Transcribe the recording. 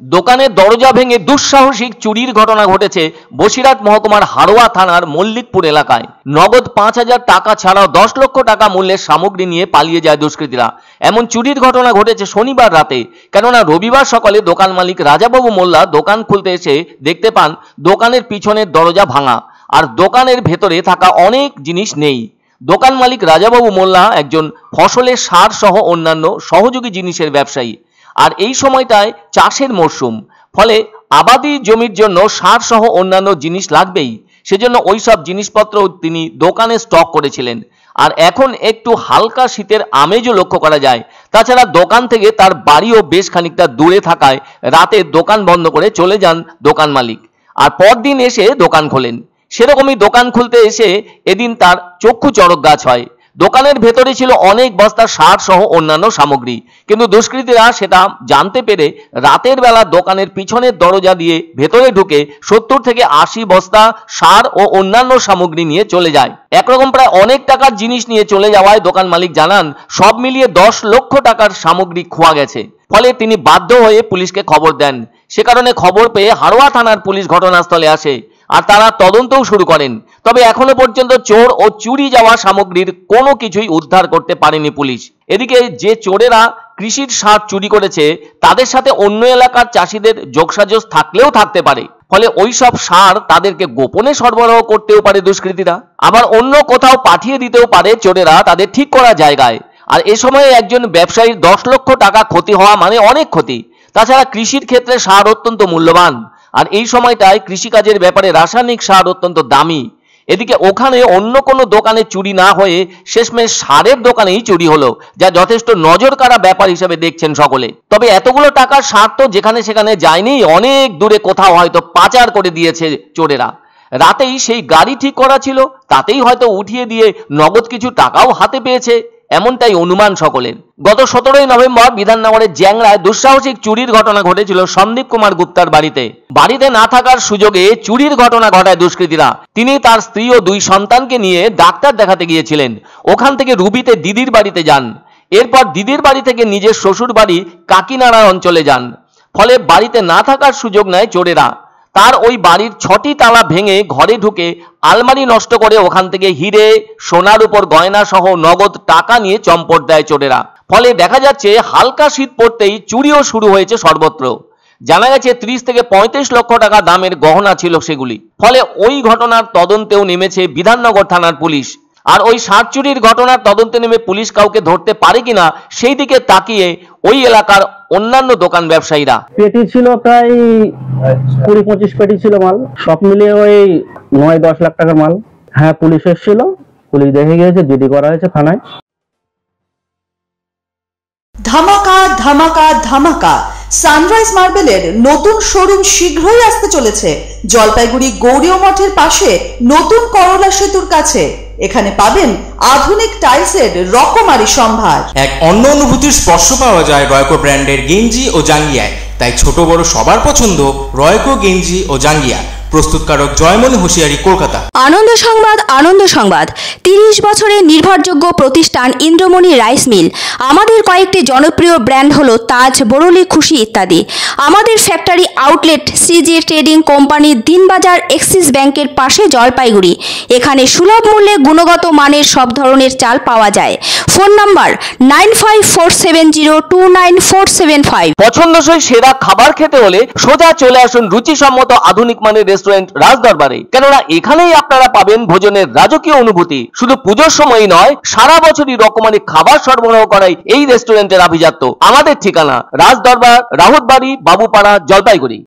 দোকানের দরজা ভেঙে দুঃসাহসিক চুরির ঘটনা ঘটেছে বসিরহাট মহকুমার হাড়োয়া থানার মল্লিকপুর এলাকায়। নগদ ৫,০০০ টাকা ছাড়াও ১০ লক্ষ টাকা মূল্যের সামগ্রী নিয়ে পালিয়ে যায় দুষ্কৃতীরা। এমন চুরির ঘটনা ঘটেছে শনিবার রাতে। কেননা রবিবার সকালে দোকান মালিক রাজাবাবু মোল্লা দোকান খুলতে এসে দেখতে পান দোকানের পিছনের দরজা ভাঙা আর দোকানের ভেতরে থাকা অনেক জিনিস নেই। দোকান মালিক রাজাবাবু মোল্লা একজন ফসলের সার সহ অন্যান্য সহযোগী জিনিসের ব্যবসায়ী। আর এই সময়টায় চাষের মরশুম, ফলে আবাদি জমির জন্য সার সহ অন্যান্য জিনিস লাগবেই, সেজন্য ওইসব জিনিসপত্র তিনি দোকানে স্টক করেছিলেন। আর এখন একটু হালকা শীতের আমেজও লক্ষ্য করা যায়। তাছাড়া দোকান থেকে তার বাড়িও বেশ খানিকটা দূরে থাকায় রাতে দোকান বন্ধ করে চলে যান দোকান মালিক, আর পরদিন এসে দোকান খোলেন। সেরকমই দোকান খুলতে এসে এদিন তার চক্ষু চড়ক গাছ হয়। দোকানের ভেতরে ছিল অনেক বস্তা সার সহ অন্যান্য সামগ্রী, কিন্তু দুষ্কৃতীরা সেটা জানতে পেরে রাতের বেলা দোকানের পিছনের দরজা দিয়ে ভেতরে ঢুকে ৭০ থেকে ৮০ বস্তা সার ও অন্যান্য সামগ্রী নিয়ে চলে যায়। একরকম প্রায় অনেক টাকার জিনিস নিয়ে চলে যাওয়ায় দোকান মালিক জানান সব মিলিয়ে ১০ লক্ষ টাকার সামগ্রী খোয়া গেছে। ফলে তিনি বাধ্য হয়ে পুলিশকে খবর দেন। সে কারণে খবর পেয়ে হাড়োয়া থানার পুলিশ ঘটনাস্থলে আসে আর তারা তদন্তও শুরু করেন। তবে এখনো পর্যন্ত চোর ও চুরি যাওয়া সামগ্রীর কোনো কিছুই উদ্ধার করতে পারেনি পুলিশ। এদিকে যে চোরেরা কৃষির সার চুরি করেছে তাদের সাথে অন্য এলাকার চাষিদের যোগসাজশ থাকলেও থাকতে পারে, ফলে ওই সব সার তাদেরকে গোপনে সরবরাহ করতেও পারে দুষ্কৃতীরা, আবার অন্য কোথাও পাঠিয়ে দিতেও পারে চোরেরা তাদের ঠিক করা জায়গায়। আর এ সময়ে একজন ব্যবসায়ীর ১০ লক্ষ টাকা ক্ষতি হওয়া মানে অনেক ক্ষতি। তাছাড়া কৃষির ক্ষেত্রে সার অত্যন্ত মূল্যবান, আর এই সময়টায় কৃষিকাজের ব্যাপারে রাসায়নিক সার অত্যন্ত দামি। এদিকে ওখানে অন্য কোনো দোকানে চুরি না হয়ে শেষমেশ সারের দোকানেই চুরি হলো, যা যথেষ্ট নজর কাড়া ব্যাপার হিসেবে দেখছেন সকলে। তবে এতগুলো টাকার সার তো যেখানে সেখানে যায়নি, অনেক দূরে কোথাও হয়তো পাচার করে দিয়েছে চোরেরা। রাতেই সেই গাড়ি ঠিক করা ছিল, তাতেই হয়তো উঠিয়ে দিয়ে নগদ কিছু টাকাও হাতে পেয়েছে, এমনটাই অনুমান সকলের। গত ১৭ই নভেম্বর বিধাননগরের জ্যাংরায় দুঃসাহসিক চুরির ঘটনা ঘটেছিল সন্দীপ কুমার গুপ্তার বাড়িতে। বাড়িতে না থাকার সুযোগে চুরির ঘটনা ঘটায় দুষ্কৃতীরা। তিনি তার স্ত্রী ও ২ সন্তানকে নিয়ে ডাক্তার দেখাতে গিয়েছিলেন। ওখান থেকে রুবিতে দিদির বাড়িতে যান। এরপর দিদির বাড়ি থেকে নিজের শ্বশুর বাড়ি কাকিনাড়া অঞ্চলে যান। ফলে বাড়িতে না থাকার সুযোগ নেয় চোরেরা। তার ওই বাড়ির ৬টি তালা ভেঙে ঘরে ঢুকে আলমারি নষ্ট করে ওখান থেকে হিরে, সোনার উপর গয়না সহ নগদ টাকা নিয়ে চম্পট দেয় চোরেরা। ফলে দেখা যাচ্ছে হালকা শীত পড়তেই চুরিও শুরু হয়েছে সর্বত্র। জানা গেছে ৩০ থেকে ৩৫ লক্ষ টাকা দামের গহনা ছিল সেগুলি। ফলে ওই ঘটনার তদন্তেও নেমেছে বিধাননগর থানার পুলিশ। আর ওই সার চুরির ঘটনার তদন্তে নেমে পুলিশ কাউকে ধরতে পারে কিনা সেই দিকে তাকিয়ে ওই এলাকার অন্যান্য দোকান ব্যবসায়ীরা। পেটি ছিল প্রায় ২০-২৫ পেটি ছিল মাল, সব মিলিয়ে ওই ৯-১০ লাখ টাকার মাল। হ্যাঁ, পুলিশ এসেছিল, পুলিশ দেখে গিয়েছে, জিডি করা হয়েছে থানায়। ধামাকা ধামাকা ধামাকা, সানরাইজ মার্বেলের নতুন শোরুম শীঘ্রই আসতে চলেছে জলপাইগুড়ি গৌরীয় মঠের পাশে নতুন করলা সেতুর কাছে। এখানে পাবেন আধুনিক টাইলসের রকমারি সম্ভার। এক অন্য অনুভূতির স্পর্শ পাওয়া যায় রয়কো ব্র্যান্ডের গেঞ্জি ও জাঙ্গিয়ায়। তাই ছোট বড় সবার পছন্দ রয়কো গেঞ্জি ও জাঙ্গিয়া। প্রস্তুতকারক জয়মনি হোশিয়ারি, কলকাতা। আনন্দ সংবাদ, আনন্দ সংবাদ। ৩০ বছরের নির্ভরযোগ্য প্রতিষ্ঠান ইন্দ্রমণি রাইস মিল। আমাদের কয়েকটি জনপ্রিয় ব্র্যান্ড হলো তাজ, বরলি, খুশি ইত্যাদি। আমাদের factory outlet CG trading company, Dinbazar, axis ব্যাংকের পাশে, জলপাইগুড়ি। এখানে সুলভ মূল্যে গুণগত মানের সব ধরনের চাল পাওয়া যায়। Phone number 9547029475। পছন্দসই সেরা খাবার খেতে হলে সোজা চলে আসুন রুচিসম্মত আধুনিক মানের রেস্টুরেন্ট রাজদরবারে। কেননা এখানেই আপনারা পাবেন ভোজনের রাজকীয় অনুভূতি। শুধু পুজোর সময়ই নয়, সারা বছরই রকমারি খাবার সরবরাহ করাই এই রেস্টুরেন্টের আভিজাত্য। আমাদের ঠিকানা রাজদরবার, রাহুতবাড়ি, বাবুপাড়া, জলপাইগুড়ি।